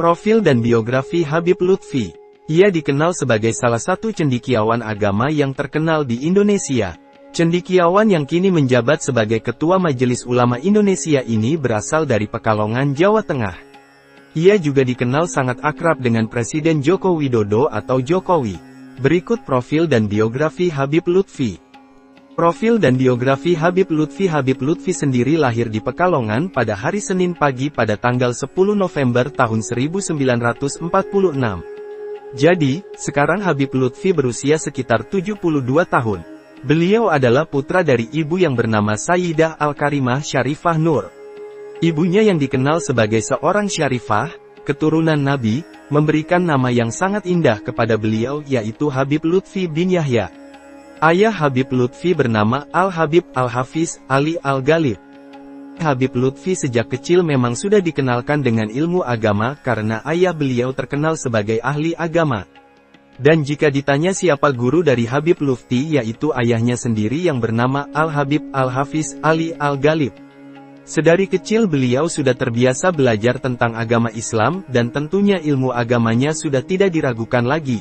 Profil dan biografi Habib Lutfi. Ia dikenal sebagai salah satu cendekiawan agama yang terkenal di Indonesia. Cendekiawan yang kini menjabat sebagai Ketua Majelis Ulama Indonesia ini berasal dari Pekalongan, Jawa Tengah. Ia juga dikenal sangat akrab dengan Presiden Joko Widodo atau Jokowi. Berikut profil dan biografi Habib Lutfi. Profil dan biografi Habib Lutfi. Habib Lutfi sendiri lahir di Pekalongan pada hari Senin pagi pada tanggal 10 November tahun 1946. Jadi, sekarang Habib Lutfi berusia sekitar 72 tahun. Beliau adalah putra dari ibu yang bernama Sayyidah Al-Karimah Syarifah Nur. Ibunya yang dikenal sebagai seorang syarifah, keturunan Nabi, memberikan nama yang sangat indah kepada beliau yaitu Habib Lutfi bin Yahya. Ayah Habib Lutfi bernama Al-Habib Al-Hafiz Ali Al-Ghalib. Habib Lutfi sejak kecil memang sudah dikenalkan dengan ilmu agama karena ayah beliau terkenal sebagai ahli agama. Dan jika ditanya siapa guru dari Habib Lutfi yaitu ayahnya sendiri yang bernama Al-Habib Al-Hafiz Ali Al-Ghalib. Sedari kecil beliau sudah terbiasa belajar tentang agama Islam dan tentunya ilmu agamanya sudah tidak diragukan lagi.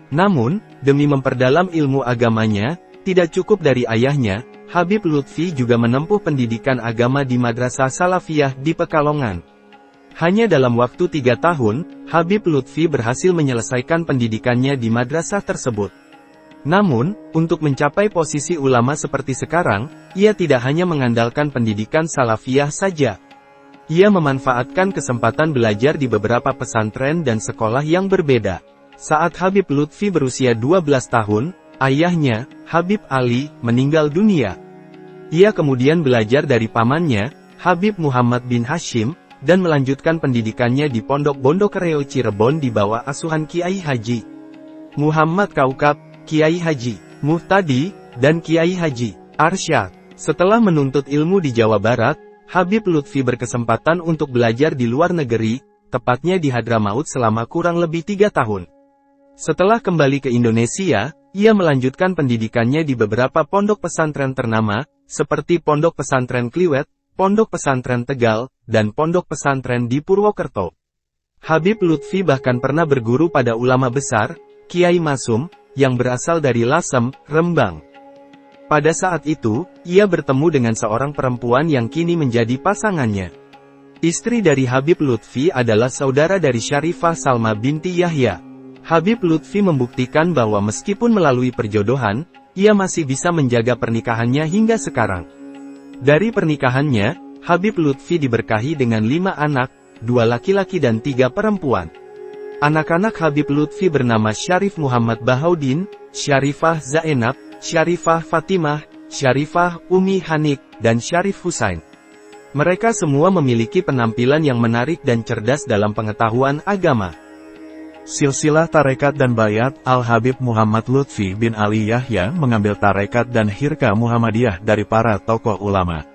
Namun, demi memperdalam ilmu agamanya, tidak cukup dari ayahnya, Habib Lutfi juga menempuh pendidikan agama di Madrasah Salafiyah di Pekalongan. Hanya dalam waktu 3 tahun, Habib Lutfi berhasil menyelesaikan pendidikannya di madrasah tersebut. Namun, untuk mencapai posisi ulama seperti sekarang, ia tidak hanya mengandalkan pendidikan Salafiyah saja. Ia memanfaatkan kesempatan belajar di beberapa pesantren dan sekolah yang berbeda. Saat Habib Lutfi berusia 12 tahun, ayahnya, Habib Ali, meninggal dunia. Ia kemudian belajar dari pamannya, Habib Muhammad bin Hashim, dan melanjutkan pendidikannya di Pondok Bondokereo Cirebon di bawah asuhan Kiai Haji Muhammad Kaukab, Kiai Haji Muhtadi, dan Kiai Haji Arsyad. Setelah menuntut ilmu di Jawa Barat, Habib Lutfi berkesempatan untuk belajar di luar negeri, tepatnya di Hadramaut selama kurang lebih 3 tahun. Setelah kembali ke Indonesia, ia melanjutkan pendidikannya di beberapa pondok pesantren ternama, seperti Pondok Pesantren Kliwet, Pondok Pesantren Tegal, dan Pondok Pesantren di Purwokerto. Habib Lutfi bahkan pernah berguru pada ulama besar, Kiai Masum, yang berasal dari Lasem, Rembang. Pada saat itu, ia bertemu dengan seorang perempuan yang kini menjadi pasangannya. Istri dari Habib Lutfi adalah saudara dari Syarifah Salma binti Yahya. Habib Lutfi membuktikan bahwa meskipun melalui perjodohan, ia masih bisa menjaga pernikahannya hingga sekarang. Dari pernikahannya, Habib Lutfi diberkahi dengan 5 anak, 2 laki-laki dan 3 perempuan. Anak-anak Habib Lutfi bernama Syarif Muhammad Bahaudin, Syarifah Zainab, Syarifah Fatimah, Syarifah Umi Hanik, dan Syarif Husain. Mereka semua memiliki penampilan yang menarik dan cerdas dalam pengetahuan agama. Silsilah tarekat dan bayat Al-Habib Muhammad Lutfi bin Ali Yahya mengambil tarekat dan hirka Muhammadiyah dari para tokoh ulama.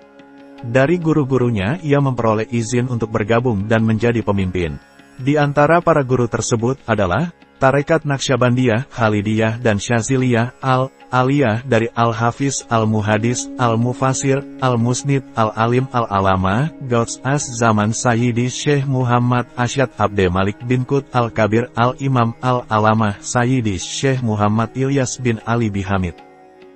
Dari guru-gurunya ia memperoleh izin untuk bergabung dan menjadi pemimpin. Di antara para guru tersebut adalah tarekat Naqsyabandiyah, Khalidiyah dan Syaziliyah, Al-Aliyah dari Al-Hafiz, Al-Muhadis, Al-Mufasir, Al-Musnid, Al-Alim, Al-Alama, Gauts Az-Zaman Sayyidi Syekh Muhammad Asyad Abde Malik bin Qut Al-Kabir, Al-Imam, Al-Alamah Sayyidi Syekh Muhammad Ilyas bin Ali Bihamid.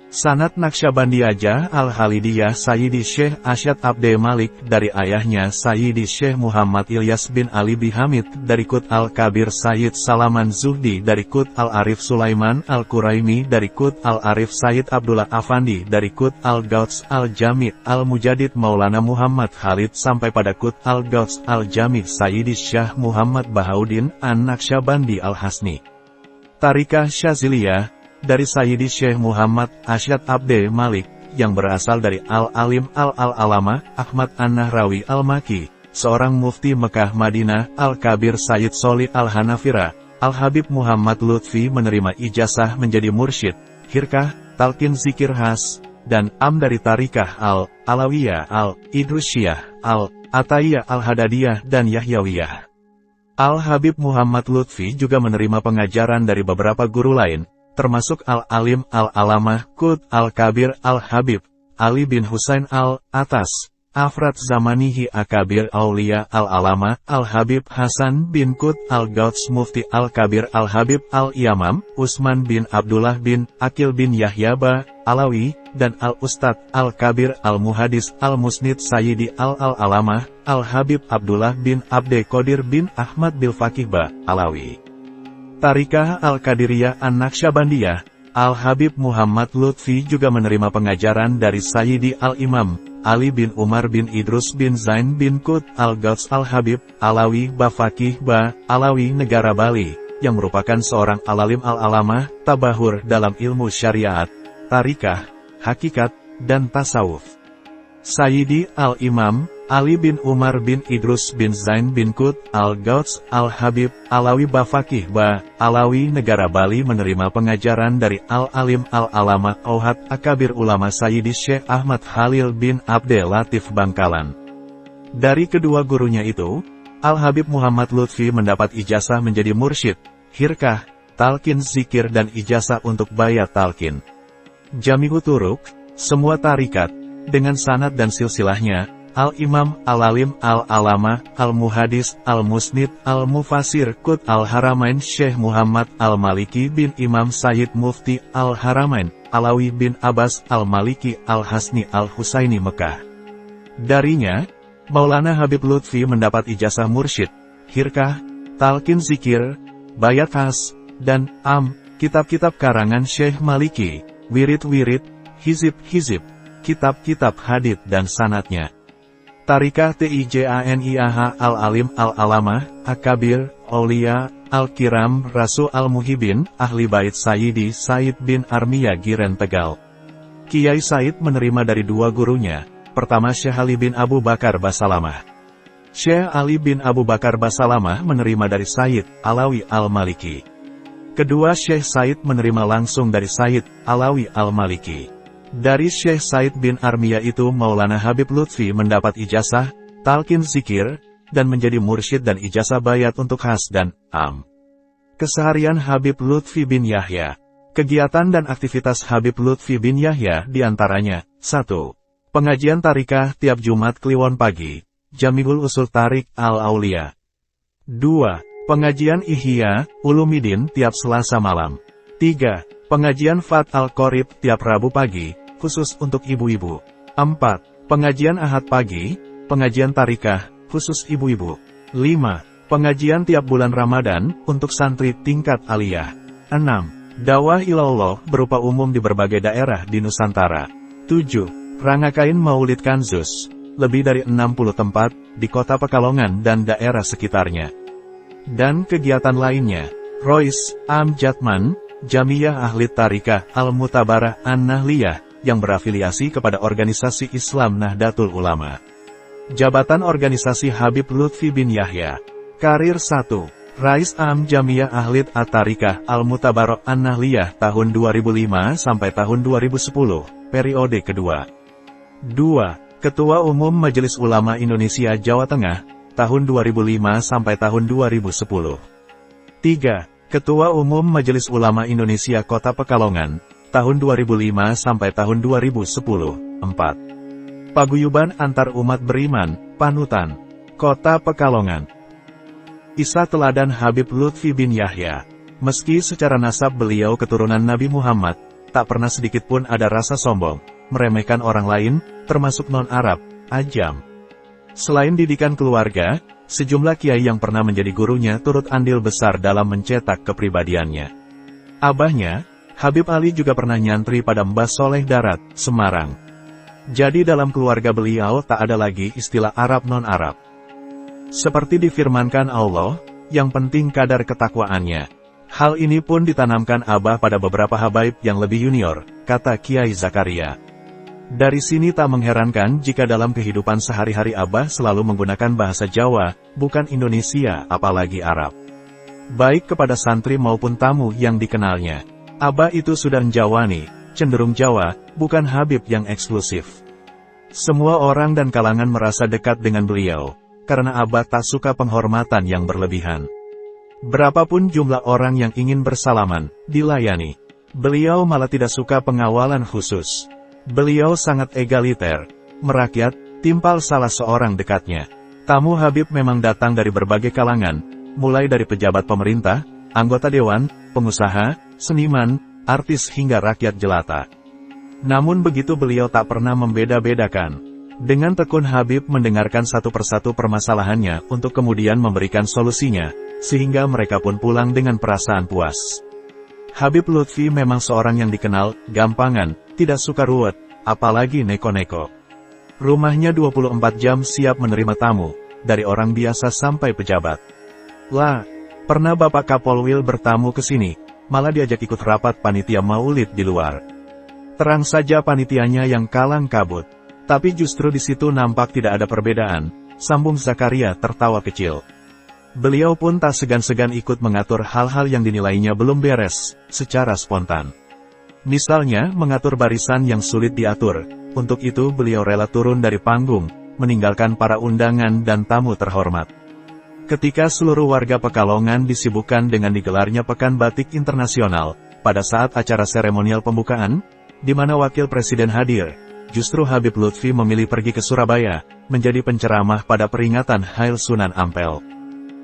Sanad Naqsyabandiyah Al-Khalidiyah Sayyidi Syekh Asyad Abde Malik dari ayahnya Sayyidi Syekh Muhammad Ilyas bin Ali Bihamid dari Qut Al-Kabir Sayyid Salaman Zuhdi dari Qut Al-Arif Sulaiman Al-Quraimi dari Qut Al-Arif Sayyid Abdullah Afandi dari Qut Al-Gauts Al-Jami Al-Mujadid Maulana Muhammad Khalid sampai pada Qut Al-Gauts Al-Jami Sayyidi Syah Muhammad Bahaudin An-Naqsyabandi Al-Hasni. Tarikah Syaziliyah dari Sayyidi Syekh Muhammad Asyad Abde Malik, yang berasal dari Al-Alim Al-Alama, Ahmad An-Nahrawi Al-Maki, seorang mufti Mekah Madinah, Al-Kabir Sayyid Solih Al-Hanafira. Al-Habib Muhammad Lutfi menerima ijazah menjadi mursyid, hirkah, talqin zikir khas, dan am dari tarikah Al-Alawiyah, Al-Idrusyiyah, Al-Ataiyah, Al-Hadadiyah, dan Yahyawiyah. Al-Habib Muhammad Lutfi juga menerima pengajaran dari beberapa guru lain, termasuk Al-Alim Al-Alamah, Qut Al-Kabir Al-Habib, Ali bin Husain Al-Atas, Afrad Zamanihi Akabir Aulia Al-Alama Al-Habib Hasan bin Qut Al-Gauts Mufti Al-Kabir Al-Habib Al-Yamam Usman bin Abdullah bin Akil bin Yahya Ba Alawi, dan Al-Ustad Al-Kabir Al-Muhadis Al-Musnid Sayyidi Al-Alamah Al-Habib Abdullah bin Abde Qadir bin Ahmad bil Faqih Ba Alawi. Tarikah Al-Qadiriyah An-Naqsyabandiyah Al-Habib Muhammad Lutfi juga menerima pengajaran dari Sayyidi Al-Imam Ali bin Umar bin Idrus bin Zain bin Qut Al-Gauts Al-Habib Alawi Bafaqih Ba Alawi negara Bali, yang merupakan seorang alalim al-alamah tabahur dalam ilmu syariat, tarikah, hakikat, dan tasawuf. Sayyidi Al-Imam Ali bin Umar bin Idrus bin Zain bin Qut Al-Gauts Al-Habib Alawi Bafaqih Ba Alawi negara Bali menerima pengajaran dari Al-Alim Al-Alama Auhad Akabir Ulama Sayyidi Syekh Ahmad Khalil bin Abdel Latif Bangkalan. Dari kedua gurunya itu, Al-Habib Muhammad Lutfi mendapat ijazah menjadi mursyid, hirkah, talqin zikir dan ijazah untuk bayat talqin. Jami'u Turuk, semua tarikat, dengan sanad dan silsilahnya, Al-Imam, Al-Alim, Al-Alama, Al-Muhadis, Al-Musnid, Al-Mufasir, Qut Al-Haramain Syekh Muhammad Al-Maliki bin Imam Sayyid Mufti Al-Haramain, Alawi bin Abbas Al-Maliki Al-Hasni Al-Husaini Mekah. Darinya, Maulana Habib Lutfi mendapat ijazah mursyid, hirkah, talqin zikir, bayat khas, dan kitab-kitab karangan Syekh Maliki, wirid-wirid, hizib-hizib, kitab-kitab hadits dan sanadnya. Tarikah Tijaniah Al-Alim Al-Alamah, Akabir, Aulia, Al-Kiram Rasul Al-Muhibin, Ahli Bait Sayyidi Said bin Armiya Giren Tegal. Kiai Said menerima dari dua gurunya, pertama Syekh Ali bin Abu Bakar Basalamah. Syekh Ali bin Abu Bakar Basalamah menerima dari Sayyid Alawi Al-Maliki. Kedua Syekh Said menerima langsung dari Sayyid Alawi Al-Maliki. Dari Syekh Said bin Armiya itu Maulana Habib Lutfi mendapat ijazah, talqin zikir, dan menjadi mursyid dan ijazah bayat untuk khas dan Keseharian Habib Lutfi bin Yahya. Kegiatan dan aktivitas Habib Lutfi bin Yahya diantaranya, 1. Pengajian tarikah tiap Jumat Kliwon pagi, Jami'ul Usul Tarik Al-Aulia. 2. Pengajian Ihya Ulumuddin tiap Selasa malam. 3. Pengajian Fat Al-Qorib tiap Rabu pagi, khusus untuk ibu-ibu. 4. Pengajian Ahad pagi, pengajian tarikah, khusus ibu-ibu. 5. Pengajian tiap bulan Ramadan, untuk santri tingkat aliyah. 6. Dakwah ilallah berupa umum di berbagai daerah di Nusantara. 7. Rangkaian Maulid Kanzus, lebih dari 60 tempat, di kota Pekalongan dan daerah sekitarnya. Dan kegiatan lainnya, Rois, Jatman, Jamiyah Ahli Tarikah Al-Mutabarah An-Nahliyah, yang berafiliasi kepada organisasi Islam Nahdlatul Ulama. Jabatan organisasi Habib Lutfi bin Yahya. Karir 1. Rais Jamiyah Ahli At-Tarikah Al-Mutabarah An-Nahliyah tahun 2005 sampai tahun 2010, periode kedua. 2. Ketua Umum Majelis Ulama Indonesia Jawa Tengah, tahun 2005 sampai tahun 2010. 3. Ketua Umum Majelis Ulama Indonesia Kota Pekalongan, tahun 2005 sampai tahun 2010. 4. Paguyuban Antar Umat Beriman, Panutan, Kota Pekalongan. Isah teladan Habib Lutfi bin Yahya. Meski secara nasab beliau keturunan Nabi Muhammad, tak pernah sedikit pun ada rasa sombong, meremehkan orang lain, termasuk non-Arab, ajam. Selain didikan keluarga, sejumlah kiai yang pernah menjadi gurunya turut andil besar dalam mencetak kepribadiannya. Abahnya, Habib Ali juga pernah nyantri pada Mbah Soleh Darat, Semarang. Jadi dalam keluarga beliau tak ada lagi istilah Arab non-Arab. Seperti difirmankan Allah, yang penting kadar ketakwaannya. Hal ini pun ditanamkan Abah pada beberapa habaib yang lebih junior, kata Kiai Zakaria. Dari sini tak mengherankan jika dalam kehidupan sehari-hari Abah selalu menggunakan bahasa Jawa, bukan Indonesia, apalagi Arab. Baik kepada santri maupun tamu yang dikenalnya. Abah itu sudah Jawani, cenderung Jawa, bukan Habib yang eksklusif. Semua orang dan kalangan merasa dekat dengan beliau, karena Abah tak suka penghormatan yang berlebihan. Berapapun jumlah orang yang ingin bersalaman, dilayani. Beliau malah tidak suka pengawalan khusus. Beliau sangat egaliter, merakyat, timpal salah seorang dekatnya. Tamu Habib memang datang dari berbagai kalangan, mulai dari pejabat pemerintah, anggota dewan, pengusaha, seniman, artis hingga rakyat jelata. Namun begitu beliau tak pernah membeda-bedakan. Dengan tekun Habib mendengarkan satu persatu permasalahannya untuk kemudian memberikan solusinya, sehingga mereka pun pulang dengan perasaan puas. Habib Lutfi memang seorang yang dikenal, gampangan, tidak suka ruwet, apalagi neko-neko. Rumahnya 24 jam siap menerima tamu, dari orang biasa sampai pejabat. Lah, pernah Bapak Kapolwil bertamu ke sini, malah diajak ikut rapat panitia maulid di luar. Terang saja panitianya yang kalang kabut. Tapi justru di situ nampak tidak ada perbedaan, sambung Zakaria tertawa kecil. Beliau pun tak segan-segan ikut mengatur hal-hal yang dinilainya belum beres, secara spontan. Misalnya, mengatur barisan yang sulit diatur. Untuk itu beliau rela turun dari panggung, meninggalkan para undangan dan tamu terhormat. Ketika seluruh warga Pekalongan disibukkan dengan digelarnya Pekan Batik Internasional, pada saat acara seremonial pembukaan, di mana Wakil Presiden hadir, justru Habib Lutfi memilih pergi ke Surabaya, menjadi penceramah pada peringatan Hail Sunan Ampel.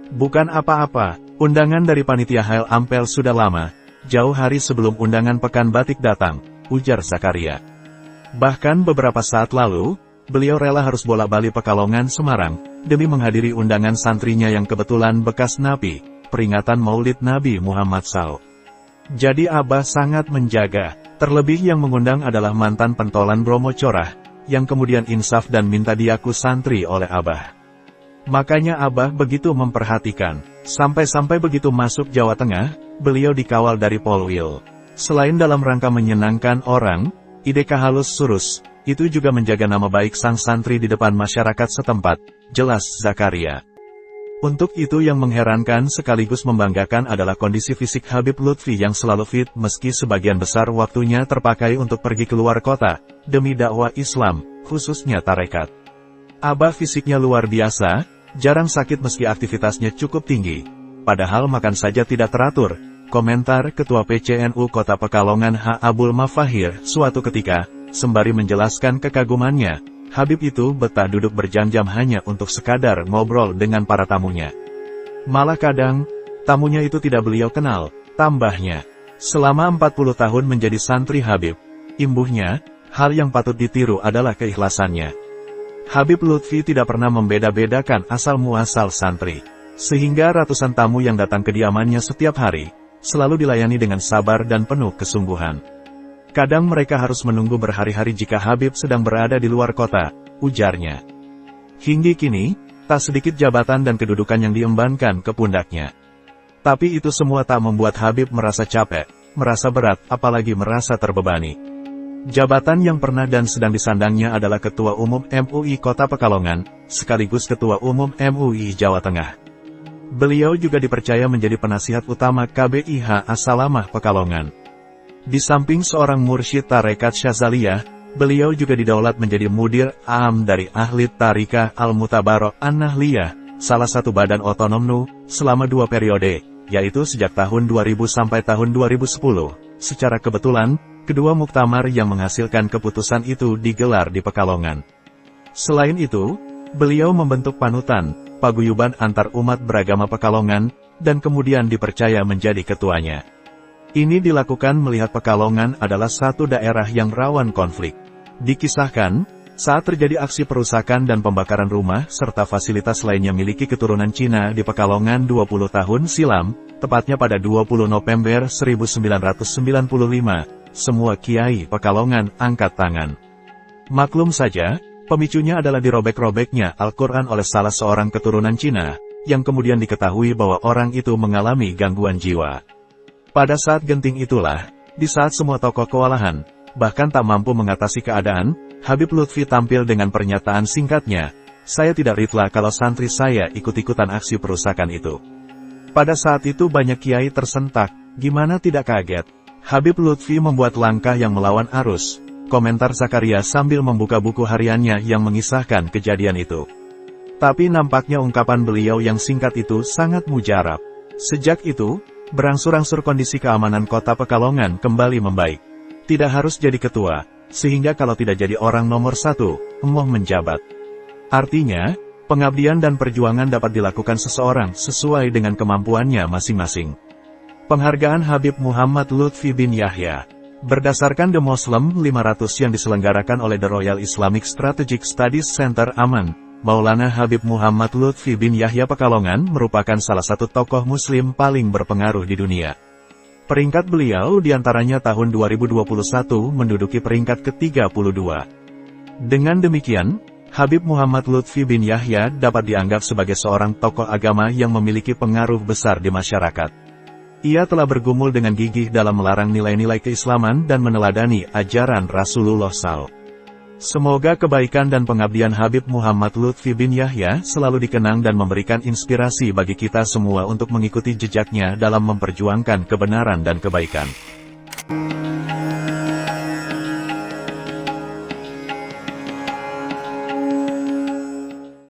Bukan apa-apa, undangan dari panitia Hail Ampel sudah lama, jauh hari sebelum undangan Pekan Batik datang, ujar Zakaria. Bahkan beberapa saat lalu, beliau rela harus bolak-balik Pekalongan Semarang, demi menghadiri undangan santrinya yang kebetulan bekas napi, peringatan Maulid Nabi Muhammad SAW. Jadi Abah sangat menjaga, terlebih yang mengundang adalah mantan pentolan Bromo Corah, yang kemudian insaf dan minta diaku santri oleh Abah. Makanya Abah begitu memperhatikan, sampai-sampai begitu masuk Jawa Tengah, beliau dikawal dari Polwil. Selain dalam rangka menyenangkan orang, Ideka halus surus, itu juga menjaga nama baik sang santri di depan masyarakat setempat, jelas Zakaria. Untuk itu yang mengherankan sekaligus membanggakan adalah kondisi fisik Habib Lutfi yang selalu fit meski sebagian besar waktunya terpakai untuk pergi keluar kota, demi dakwah Islam, khususnya tarekat. Abah fisiknya luar biasa, jarang sakit meski aktivitasnya cukup tinggi. Padahal makan saja tidak teratur. Komentar Ketua PCNU Kota Pekalongan H. Abul Mafahir suatu ketika, sembari menjelaskan kekagumannya, Habib itu betah duduk berjam-jam hanya untuk sekadar ngobrol dengan para tamunya. Malah kadang, tamunya itu tidak beliau kenal, tambahnya. Selama 40 tahun menjadi santri Habib, imbuhnya, hal yang patut ditiru adalah keikhlasannya. Habib Lutfi tidak pernah membeda-bedakan asal-muasal santri, sehingga ratusan tamu yang datang ke kediamannya setiap hari, selalu dilayani dengan sabar dan penuh kesungguhan. Kadang mereka harus menunggu berhari-hari jika Habib sedang berada di luar kota, ujarnya. Hingga kini, tak sedikit jabatan dan kedudukan yang diembankan ke pundaknya. Tapi itu semua tak membuat Habib merasa capek, merasa berat, apalagi merasa terbebani. Jabatan yang pernah dan sedang disandangnya adalah Ketua Umum MUI Kota Pekalongan, sekaligus Ketua Umum MUI Jawa Tengah. Beliau juga dipercaya menjadi penasihat utama KBIH As-Salamah Pekalongan. Di samping seorang mursyid tarekat Syazaliyah, beliau juga didaulat menjadi mudir am dari Ahli Tarikah Al-Mutabarok An-Nahliyah, salah satu badan otonom NU, selama 2 periode, yaitu sejak tahun 2000 sampai tahun 2010. Secara kebetulan, kedua muktamar yang menghasilkan keputusan itu digelar di Pekalongan. Selain itu, beliau membentuk panutan, paguyuban antar umat beragama Pekalongan, dan kemudian dipercaya menjadi ketuanya. Ini dilakukan melihat Pekalongan adalah satu daerah yang rawan konflik. Dikisahkan, saat terjadi aksi perusakan dan pembakaran rumah serta fasilitas lainnya miliki keturunan Cina di Pekalongan 20 tahun silam, tepatnya pada 20 November 1995, semua kiai Pekalongan angkat tangan. Maklum saja, pemicunya adalah dirobek-robeknya Al-Quran oleh salah seorang keturunan Cina, yang kemudian diketahui bahwa orang itu mengalami gangguan jiwa. Pada saat genting itulah, di saat semua tokoh kewalahan, bahkan tak mampu mengatasi keadaan, Habib Lutfi tampil dengan pernyataan singkatnya, "Saya tidak rela kalau santri saya ikut-ikutan aksi perusakan itu." Pada saat itu banyak kiai tersentak, gimana tidak kaget. Habib Lutfi membuat langkah yang melawan arus, komentar Zakaria sambil membuka buku hariannya yang mengisahkan kejadian itu. Tapi nampaknya ungkapan beliau yang singkat itu sangat mujarab. Sejak itu, berangsur-angsur kondisi keamanan kota Pekalongan kembali membaik. Tidak harus jadi ketua, sehingga kalau tidak jadi orang nomor 1, emoh menjabat. Artinya, pengabdian dan perjuangan dapat dilakukan seseorang sesuai dengan kemampuannya masing-masing. Penghargaan Habib Muhammad Lutfi bin Yahya. Berdasarkan The Muslim 500 yang diselenggarakan oleh The Royal Islamic Strategic Studies Center Aman, Maulana Habib Muhammad Lutfi bin Yahya Pekalongan merupakan salah satu tokoh muslim paling berpengaruh di dunia. Peringkat beliau diantaranya tahun 2021 menduduki peringkat ke-32. Dengan demikian, Habib Muhammad Lutfi bin Yahya dapat dianggap sebagai seorang tokoh agama yang memiliki pengaruh besar di masyarakat. Ia telah bergumul dengan gigih dalam melarang nilai-nilai keislaman dan meneladani ajaran Rasulullah SAW. Semoga kebaikan dan pengabdian Habib Muhammad Lutfi bin Yahya selalu dikenang dan memberikan inspirasi bagi kita semua untuk mengikuti jejaknya dalam memperjuangkan kebenaran dan kebaikan.